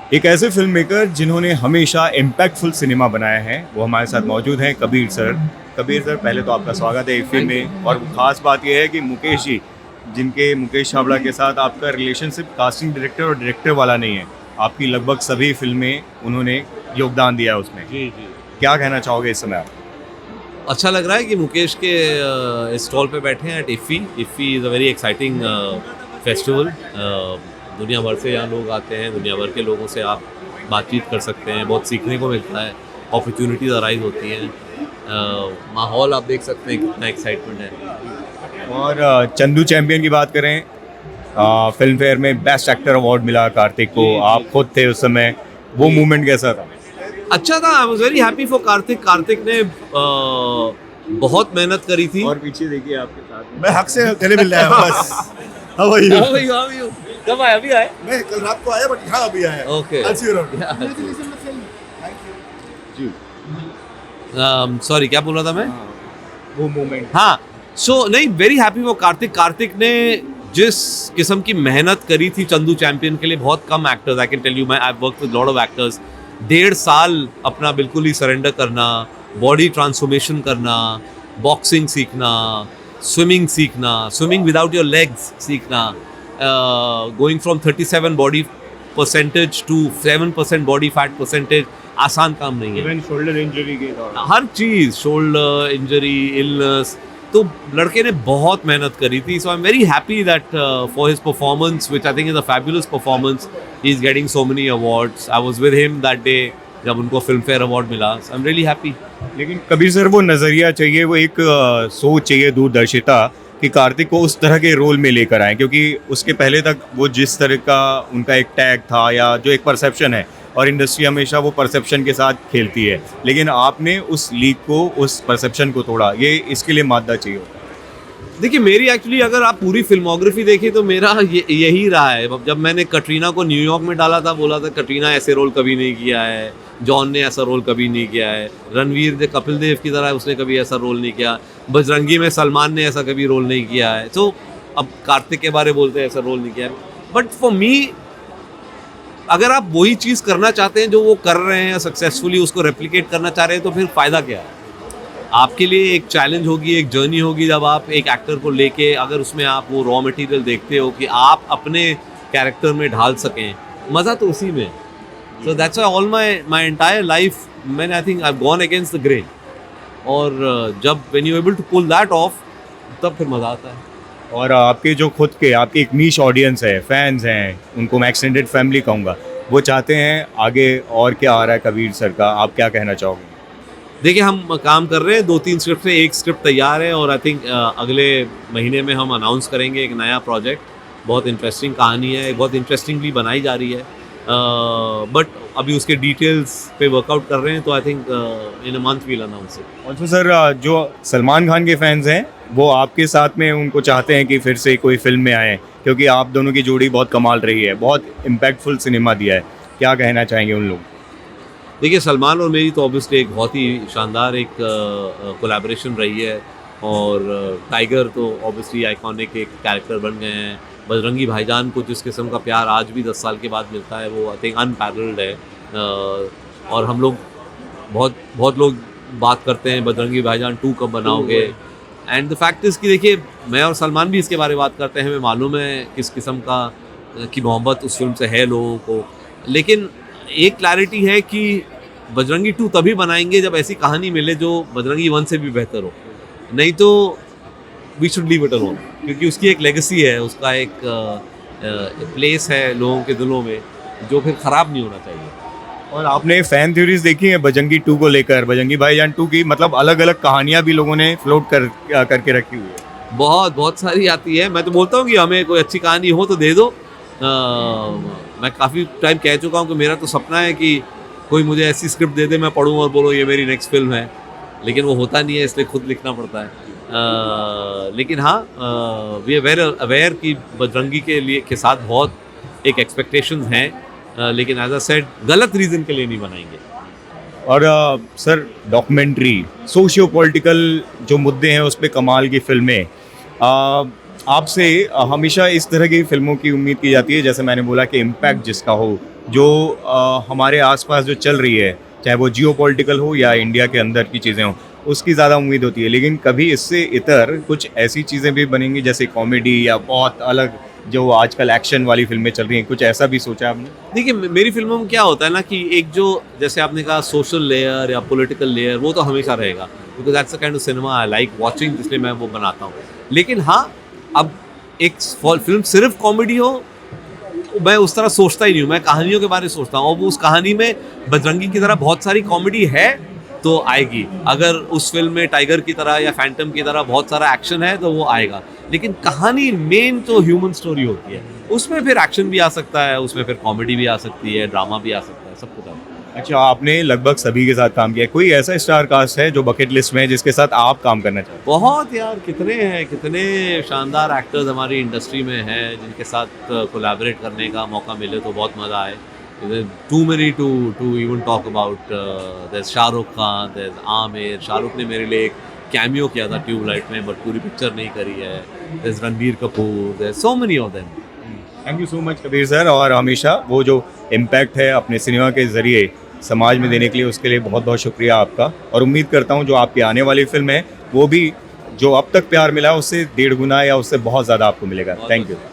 एक ऐसे film maker जिन्होंने हमेशा इम्पैक्टफुल सिनेमा बनाया है, वो हमारे साथ मौजूद हैं कबीर सर। कबीर सर, पहले तो आपका स्वागत है एक फिल्म में, और ख़ास बात यह है कि मुकेश जी, जिनके मुकेश छाबड़ा के साथ आपका रिलेशनशिप कास्टिंग डायरेक्टर और डायरेक्टर वाला नहीं है, आपकी लगभग सभी फिल्में उन्होंने योगदान दिया है उसमें। जी जी। क्या कहना चाहोगे इस समय आप? अच्छा लग रहा है कि मुकेश के स्टॉल पे बैठे हैं at IFFI. IFFI is a very exciting festival. दुनिया भर से यहाँ लोग आते हैं, दुनिया भर के लोगों से आप बातचीत कर सकते हैं, बहुत सीखने को मिलता है, अपॉर्चुनिटीज़ अराइज होती हैं। माहौल आप देख सकते हैं कितना एक्साइटमेंट है। और चंदू चैंपियन की बात करें, फिल्म फेयर में बेस्ट एक्टर अवार्ड मिला कार्तिक को, आप खुद थे उस समय, वो मूवमेंट कैसा था? अच्छा था। I was very happy for Kartik. Kartik ने बहुत मेहनत करी थी। और पीछे देखिए आपके साथ मैं हक से गले मिल रहा हूँ बस। How are you? कब आए? अभी आए? मैं कल रात को आया बट यहाँ अभी आया। Okay. I'll see you around. Sorry, क्या बोल रहा था मैं? वो मोमेंट। हाँ, सो नहीं, वेरी हैप्पी वो कार्तिक। कार्तिक ने जिस किस्म की मेहनत करी थी चंदू चैंपियन के लिए, बहुत कम actors, I can tell you, I work with lot of actors, 1.5 साल अपना बिल्कुल ही सरेंडर करना, बॉडी ट्रांसफॉर्मेशन करना, बॉक्सिंग सीखना, स्विमिंग सीखना, स्विमिंग विदाउट योर लेग्स सीखना, going from 37 body percentage to 7% body fat percentage, आसान काम नहीं है। इवन शोल्डर इंजरी के दौरान हर चीज़, शोल्डर इंजरी, इलनेस, तो लड़के ने बहुत मेहनत करी थी। So I am very happy that for his performance, which I think is a fabulous performance, he is getting so many awards. I was with him that day जब उनको film fair award मिला। I am really happy. लेकिन Kabir sir, वो नज़रिया चाहिए, वो एक सोच चाहिए, दूरदर्शिता, कि कार्तिक को उस तरह के रोल में लेकर आए, क्योंकि उसके पहले तक वो जिस तरह का उनका एक टैग था या जो एक परसेप्शन है, और इंडस्ट्री हमेशा वो परसेप्शन के साथ खेलती है, लेकिन आपने उस लीग को, उस परसेप्शन को तोड़ा, ये इसके लिए मादा चाहिए होता है। देखिए, मेरी एक्चुअली अगर आप पूरी फिल्मोग्राफी देखें तो मेरा यही रहा है। जब मैंने कटरीना को न्यूयॉर्क में डाला था, बोला था कटरीना ऐसे रोल कभी नहीं किया है, जॉन ने ऐसा रोल कभी नहीं किया है, रणवीर ने कपिल देव की तरह उसने कभी ऐसा रोल नहीं किया, बजरंगी में सलमान ने ऐसा कभी रोल नहीं किया है। तो अब कार्तिक के बारे बोलते हैं ऐसा रोल नहीं किया है। बट फॉर मी, अगर आप वही चीज़ करना चाहते हैं जो वो कर रहे हैं सक्सेसफुली, उसको रेप्लिकेट करना चाह रहे हैं, तो फिर फ़ायदा क्या है? आपके लिए एक चैलेंज होगी, एक जर्नी होगी, जब आप एक एक्टर को लेके, अगर उसमें आप वो रॉ मटेरियल देखते हो कि आप अपने कैरेक्टर में ढाल सकें, मज़ा तो उसी में। So that's why all my entire life, मैंने I think I have gone against the grain. और जब when you able to pull that off, तब फिर मज़ा आता है। और आपके जो खुद के, आपकी एक नीश ऑडियंस है, फैंस हैं, उनको मैं एक्सटेंडेड फैमिली कहूँगा, वो चाहते हैं आगे और क्या आ रहा है कबीर सर का, आप क्या कहना चाहोगे? देखिए, हम काम कर रहे हैं 2-3 स्क्रिप्ट से, एक स्क्रिप्ट तैयार है, और आई थिंक अगले महीने में हम अनाउंस करेंगे एक नया प्रोजेक्ट। बहुत इंटरेस्टिंग कहानी है, बहुत इंटरेस्टिंगली बनाई जा रही है, बट अभी उसके डिटेल्स पे वर्कआउट कर रहे हैं, तो I think in a month we'll announce it. Also sir, जो सलमान खान के फैंस हैं, वो आपके साथ में उनको चाहते हैं कि फिर से कोई फिल्म में आए, क्योंकि आप दोनों की जोड़ी बहुत कमाल रही है, बहुत इम्पैक्टफुल सिनेमा दिया है, क्या कहना चाहेंगे उन लोग? देखिए, सलमान और मेरी तो ऑब्वियसली एक बहुत ही शानदार एक कोलैबोरेशन रही है, और टाइगर तो ऑब्वियसली आइकॉनिक एक कैरेक्टर बन गए हैं। बजरंगी भाईजान को जिस किस्म का प्यार आज भी 10 साल के बाद मिलता है, वो आई थिंक अनपैरेलल्ड है। और हम लोग बहुत लोग बात करते हैं बजरंगी भाईजान 2 कब बनाओगे, एंड द फैक्ट इज़ कि देखिए, मैं और सलमान भी इसके बारे में बात करते हैं, हमें मालूम है किस किस्म की मोहब्बत उस फिल्म से है लोगों को। लेकिन एक क्लैरिटी है कि बजरंगी 2 तभी बनाएंगे जब ऐसी कहानी मिले जो बजरंगी 1 से भी बेहतर हो, नहीं तो we should leave it alone, क्योंकि उसकी एक लेगेसी है, उसका एक प्लेस है लोगों के दिलों में, जो फिर ख़राब नहीं होना चाहिए। और आपने फैन थ्योरीज देखी है बजरंगी 2 को लेकर, बजरंगी भाईजान 2 की, मतलब अलग अलग कहानियाँ भी लोगों ने फ्लोट करके रखी हुई है। बहुत सारी आती है। मैं तो बोलता हूँ कि हमें कोई अच्छी कहानी हो तो दे दो। मैं काफ़ी टाइम कह चुका हूँ कि मेरा तो सपना है कि कोई मुझे ऐसी स्क्रिप्ट दे दे, मैं पढ़ूँ और बोलो ये मेरी नेक्स्ट फिल्म है, लेकिन वो होता नहीं है, इसलिए खुद लिखना पड़ता है। लेकिन हाँ, वी आर वेरी अवेयर कि बजरंगी के साथ बहुत एक एक्सपेक्टेशंस हैं, लेकिन एज अ सेड गलत रीज़न के लिए नहीं बनाएंगे। और सर, डॉक्यूमेंट्री, सोशियो पॉलिटिकल जो मुद्दे हैं उस पर कमाल की फिल्में, आपसे हमेशा इस तरह की फिल्मों की उम्मीद की जाती है, जैसे मैंने बोला कि इम्पैक्ट जिसका हो, जो हमारे आसपास जो चल रही है, चाहे वो जियो पॉलिटिकल हो या इंडिया के अंदर की चीज़ें हों, उसकी ज़्यादा उम्मीद होती है। लेकिन कभी इससे इतर कुछ ऐसी चीज़ें भी बनेंगी जैसे कॉमेडी या बहुत अलग जो आजकल एक्शन वाली फिल्में चल रही हैं, कुछ ऐसा भी सोचा आपने? देखिए मेरी फिल्मों में क्या होता है ना कि एक जो जैसे आपने कहा सोशल लेयर या पॉलिटिकल लेयर वो तो हमेशा रहेगा, because that's the kind of cinema I like watching, इसलिए मैं वो बनाता हूँ। लेकिन हाँ, अब एक फिल्म सिर्फ कॉमेडी हो, मैं उस तरह सोचता ही नहीं हूँ, मैं कहानियों के बारे में सोचता हूँ। अब उस कहानी में बजरंगी की तरह बहुत सारी कॉमेडी है तो आएगी, अगर उस फिल्म में टाइगर की तरह या फैंटम की तरह बहुत सारा एक्शन है तो वो आएगा। लेकिन कहानी मेन तो ह्यूमन स्टोरी होती है, उसमें फिर एक्शन भी आ सकता है, उसमें फिर कॉमेडी भी आ सकती है, ड्रामा भी आ सकता है, सब कुछ आता है। अच्छा, आपने लगभग सभी के साथ काम किया है। कोई ऐसा स्टार कास्ट है जो बकेट लिस्ट में है जिसके साथ आप काम करना चाहते बहुत यार, कितने हैं, कितने शानदार एक्टर्स हमारी इंडस्ट्री में हैं जिनके साथ कोलैबोरेट करने का मौका मिले तो बहुत मज़ा आए। Too many to even talk about. there's Shahrukh Khan, there's Aamir. Shahrukh ने मेरे लिए एक कैमियो किया था ट्यूबलाइट में, बट पूरी पिक्चर नहीं करी है। there's Ranbir Kapoor, there's so many of them। Thank you so much Kabir sir, और हमेशा वो जो इम्पैक्ट है अपने सिनेमा के ज़रिए समाज में देने के लिए, उसके लिए बहुत बहुत शुक्रिया आपका। और उम्मीद करता हूँ जो आपकी आने वाली फिल्म है वो भी जो अब तक प्यार मिला है उससे 1.5 गुना या उससे बहुत ज़्यादा आपको मिलेगा। Thank you.